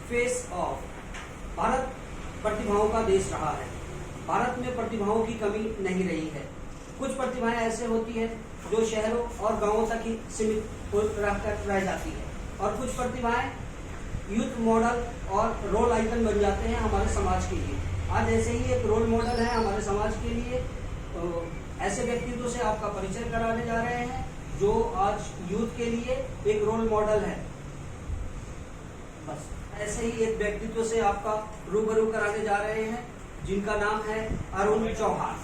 Face of. Bharat प्रतिभाओं का देश रहा है। भारत में प्रतिभाओं की कमी नहीं रही है। कुछ प्रतिभाएं ऐसे होती है जो शहरों और गांवों तक ही सीमित रह जाती है, और कुछ प्रतिभाएं यूथ मॉडल और रोल आइकन बन जाते हैं हमारे समाज के लिए। आज ऐसे ही एक रोल मॉडल है हमारे समाज के लिए। तो ऐसे व्यक्तित्व से आपका परिचय कराने जा रहे हैं जो आज यूथ के लिए एक रोल मॉडल है। बस ऐसे ही एक व्यक्तित्व से आपका रूबरू कराने जा रहे हैं जिनका नाम है अरुण चौहान।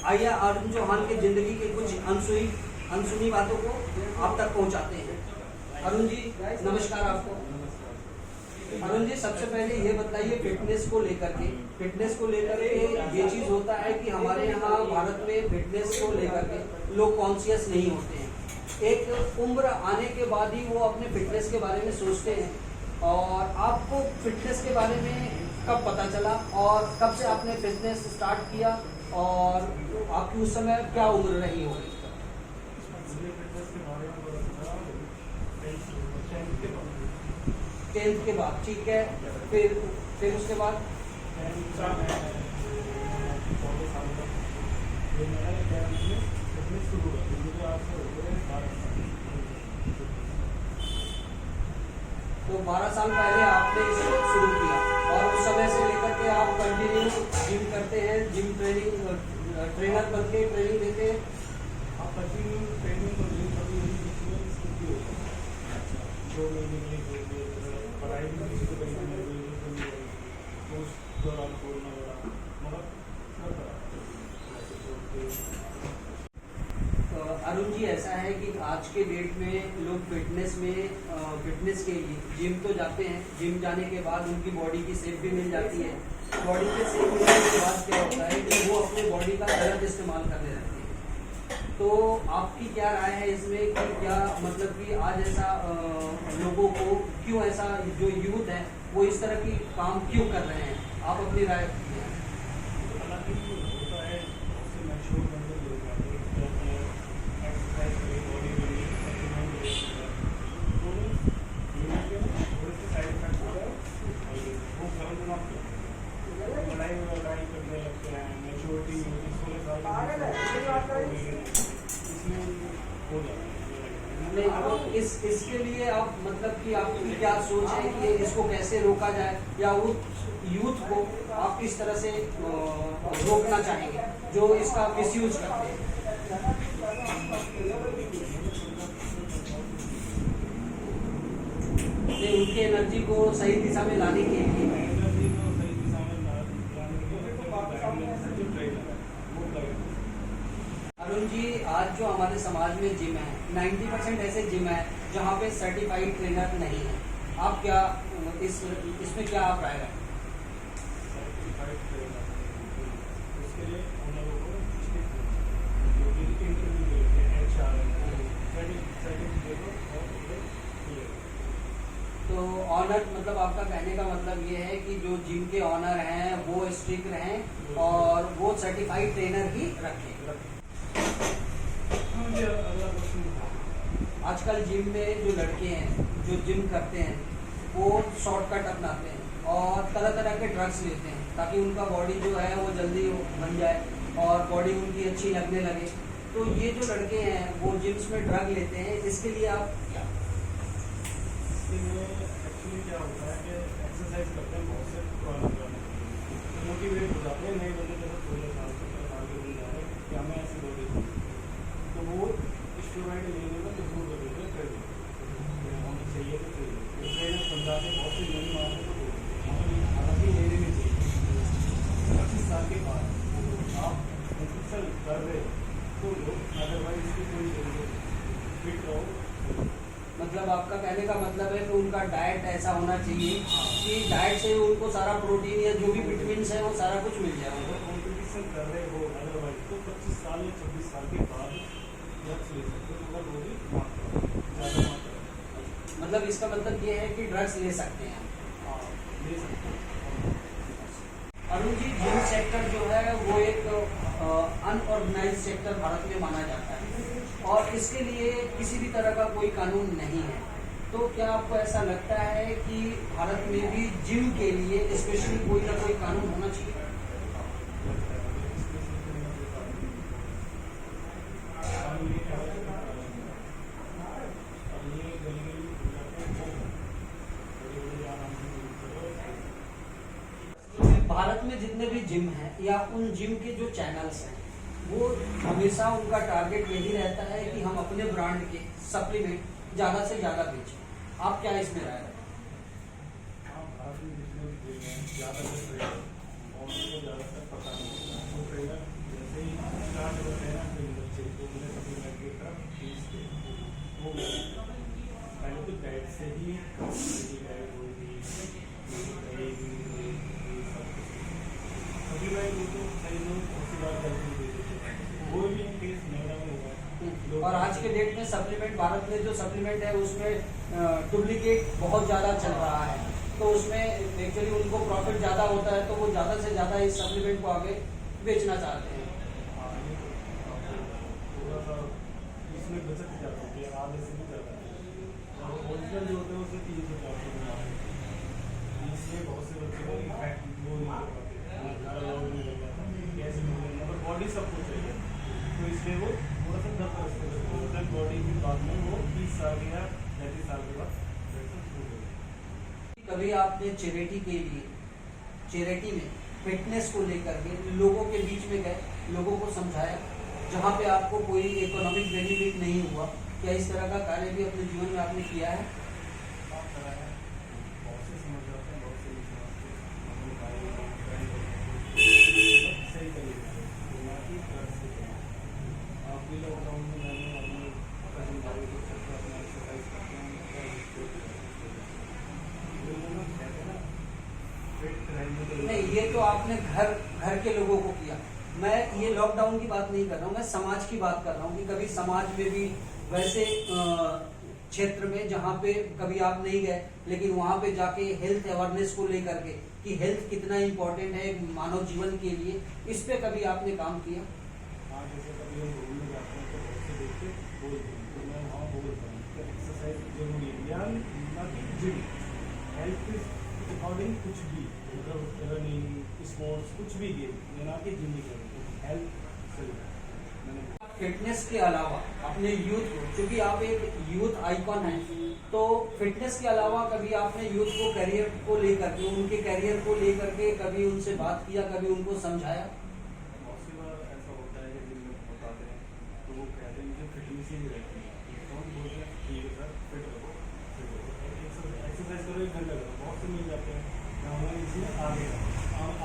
आइए अरुण चौहान की जिंदगी के कुछ अनसुनी बातों को आप तक पहुंचाते हैं। अरुण जी नमस्कार आपको। अरुण जी सबसे पहले ये बताइए फिटनेस को लेकर के ये चीज होता है कि हमारे यहाँ भारत में फिटनेस को लेकर के लोग कॉन्शियस नहीं होते हैं। एक उम्र आने के बाद ही वो अपने फिटनेस के बारे में सोचते हैं। और आपको फिटनेस के बारे में कब पता चला और कब से आपने फिटनेस स्टार्ट किया और आपकी उस समय क्या उम्र रही होगी? 10th के बाद, ठीक है। फिर उसके बाद तो 12 साल पहले आपने इसे शुरू किया और उस समय से लेकर के आप कंटिन्यू जिम करते हैं, जिम ट्रेनर बन के ट्रेनिंग देते हैं। आप कंटिन्यू ट्रेनिंग और जिम कभी जो पढ़ाई भी किसी को करनी तो उस दौरान कोरोना वगैरह अरुण जी ऐसा है कि आज के डेट में लोग फिटनेस के लिए जिम तो जाते हैं। जिम जाने के बाद उनकी बॉडी की शेप भी मिल जाती है। बॉडी की शेप मिलने के बाद क्या होता है कि वो अपने बॉडी का गलत इस्तेमाल करने लगते हैं। तो आपकी क्या राय है इसमें कि क्या मतलब कि आज ऐसा लोगों को क्यों ऐसा जो यूथ है वो इस तरह की काम क्यों कर रहे हैं? आप अपनी राय नहीं, तो इसके लिए आप मतलब कि आपकी क्या सोच है कि इसको कैसे रोका जाए, या वो यूथ को आप किस तरह से रोकना चाहेंगे जो इसका मिसयूज करते हैं? उनकी एनर्जी को सही दिशा में लाने के लिए अरुण जी आज जो हमारे समाज में जिम है 90% ऐसे जिम है जहाँ पे सर्टिफाइड ट्रेनर नहीं है। आप क्या इसमें क्या आप राय रखें? तो ऑनर मतलब आपका कहने का मतलब ये है कि जो जिम के ऑनर हैं वो स्ट्रिक्ट रहें और वो सर्टिफाइड ट्रेनर ही रखें। आजकल जिम में जो लड़के हैं जो जिम करते हैं वो शॉर्टकट अपनाते हैं और तरह तरह के ड्रग्स लेते हैं ताकि उनका बॉडी जो है वो जल्दी बन जाए और बॉडी उनकी अच्छी लगने लगे। तो ये जो लड़के हैं वो जिम्स में ड्रग लेते हैं, इसके लिए आप क्या? एक्चुअली क्या होता है कि एक्सरसाइज करते हैं बहुत से मोटिवेट हो जाते हैं, नए बंदे जैसे 16 साल से आगे बढ़ जा रहे हैं कि हमें ऐसे बॉडी तो वो स्टेरॉइड लेने का मजबूर कर देते हैं। ट्रेनिंग होनी चाहिए तो ट्रेनर समझाते बहुत से नहीं मारते तो हालांकि लेने नहीं चाहिए। 25 साल के बाद आप एक्सरसाइज कर रहे तो अदरवाइज इसकी कोई जरूरत फिट रहो। मतलब आपका कहने का मतलब है कि उनका डाइट ऐसा होना चाहिए कि डाइट से उनको सारा प्रोटीन या जो भी विटामिन है वो सारा कुछ मिल जाए। अगर कॉम्पिटिशन कर रहे हो अदरवाइज तो 25 साल या 26 साल के बाद ड्रग्स ले सकते हो, वो भी ज़्यादा मात्रा। मतलब इसका मतलब ये है कि ड्रग्स ले सकते हैं। हाँ ले सकते हैं। अरुण जी जिम सेक्टर जो है वो एक अनऑर्गेनाइज सेक्टर भारत में माना जाता है और इसके लिए किसी भी तरह का कोई कानून नहीं है। तो क्या आपको ऐसा लगता है कि भारत में भी जिम के लिए स्पेशली कोई ना कोई कानून होना चाहिए? भारत में जितने भी जिम हैं या उन जिम के जो चैनल्स हैं वो हमेशा उनका टारगेट यही रहता है कि हम अपने ब्रांड के सप्लीमेंट ज़्यादा से ज़्यादा बेचें। आप क्या इसमें राय है? पहले तो डाइट से ही और आज के डेट में सप्लीमेंट, भारत में जो सप्लीमेंट है उसमें डुप्लीकेट बहुत ज़्यादा चल रहा है, तो उसमें एक्चुअली उनको प्रॉफिट ज़्यादा होता है तो वो ज़्यादा से ज़्यादा इस सप्लीमेंट को आगे बेचना चाहते हैं। थोड़ा सा इसमें बचत ज़्यादा होती है, आधे से भी ज़्यादा और ओरिजिनल जो होते हैं उससे 300-400 इसलिए बहुत से बच्चे को इफेक्ट वो नहीं कर पाते, कैसे मगर बॉडी सबको चाहिए तो इसलिए वो थोड़ा सा 10% बॉडी की बाद में वो 30 साल या 35 साल के बाद कभी आपने चैरिटी में फिटनेस को लेकर के लोगों के बीच में गए, लोगों को समझाया, जहाँ पे आपको कोई इकोनॉमिक बेनिफिट नहीं हुआ, क्या इस तरह का कार्य भी अपने जीवन में आपने किया है? नहीं, ये तो आपने घर के लोगों को किया। मैं ये लॉकडाउन की बात नहीं कर रहा हूँ, मैं समाज की बात कर रहा हूँ कि कभी समाज में भी वैसे क्षेत्र में जहाँ पे कभी आप नहीं गए लेकिन वहाँ पे जाके हेल्थ अवेयरनेस को लेकर के कि हेल्थ कितना इम्पोर्टेंट है मानव जीवन के लिए, इस पे कभी आपने काम किया? जैसे कभी हम घूमने जाते हैं तो बहुत से देखते बोलते हैं तो मैं वहाँ बोलता हूँ कि एक्सरसाइज जरूरी है, या ना कि जिम हेल्थ के अकॉर्डिंग कुछ भी मतलब रनिंग स्पोर्ट्स कुछ भी गेम ना कि जिम ही हेल्थ सही। फिटनेस के अलावा अपने यूथ को, क्योंकि आप एक यूथ आइकॉन हैं, तो फिटनेस के अलावा कभी आपने यूथ को करियर को लेकर के, उनके करियर को लेकर के कभी उनसे बात किया, कभी उनको समझाया? बहुत सी बार ऐसा होता है कि जिम में बताते हैं तो वो कहते हैं मुझे फिटनेस ही नहीं रहती है, तो हम बोलते हैं ठीक है सर फिट रहो एक्सरसाइज करो 1 घंटा करो, बहुत से मिल जाते हैं हमें इसमें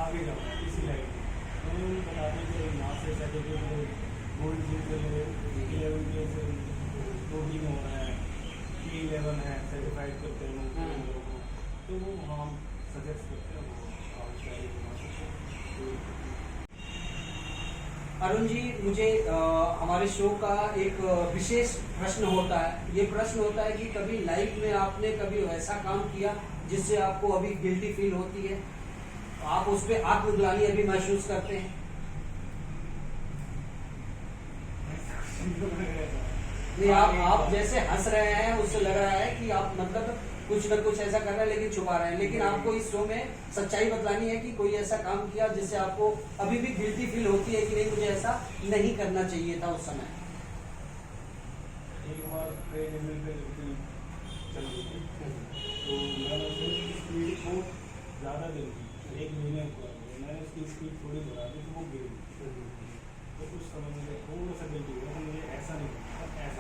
आगे जाओ इसी लाइन में, तो उन्हें बताते हैं कि यहाँ से सर्टिफिकेट गोल्ड जिम के लिए 11 के से प्रोटीन हो रहा है, T11 है, सर्टिफाइड करते हैं लोगों को, तो वो हम सजेस्ट करते हैं वो। अरुण जी, मुझे हमारे शो का एक विशेष प्रश्न होता है। ये प्रश्न होता है कि कभी लाइफ में आपने कभी वैसा काम किया जिससे आपको अभी गिल्टी फील होती है, आप उस पर आत्मग्लानि अभी महसूस करते हैं? नहीं, आप जैसे हंस रहे हैं उससे लग रहा है कि आप मतलब कुछ न कुछ ऐसा कर रहे हैं लेकिन छुपा रहे हैं, लेकिन आपको इस शो में सच्चाई बतलानी है कि कोई ऐसा काम किया जिससे आपको अभी भी गिल्टी फील होती है कि नहीं मुझे ऐसा नहीं करना चाहिए था उस समय? एक बार ट्रेडमिल पे चल रही थी तो मैंने उसकी स्पीड को ज़्यादा दे दी, 1 महीने हुआ मैंने उसकी स्पीड थोड़ी बढ़ा दी तो वो गिर गई, तो उस समय मुझे थोड़ा सा गिल्टी हुआ, तो मुझे ऐसा नहीं।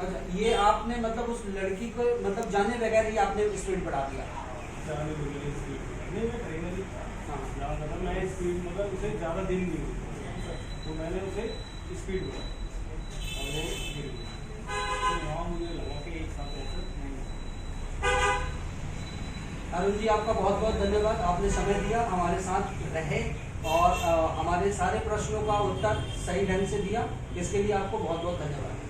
अच्छा, ये आपने मतलब उस लड़की को मतलब जाने बगैर ही आपने स्पीड बढ़ा दिया? जाने बगैर स्पीड नहीं, मैं ट्रेनर ही था, मतलब मैं स्पीड मतलब उसे ज़्यादा दिन नहीं हुई तो मैंने उसे स्पीड बढ़ाई और वो गिर गई, तो वहाँ मुझे लगा कि एक साथ ऐसा नहीं। अरुण जी, आपका बहुत बहुत धन्यवाद, आपने समय दिया, हमारे साथ रहे और हमारे सारे प्रश्नों का उत्तर सही ढंग से दिया, इसके लिए आपको बहुत बहुत धन्यवाद।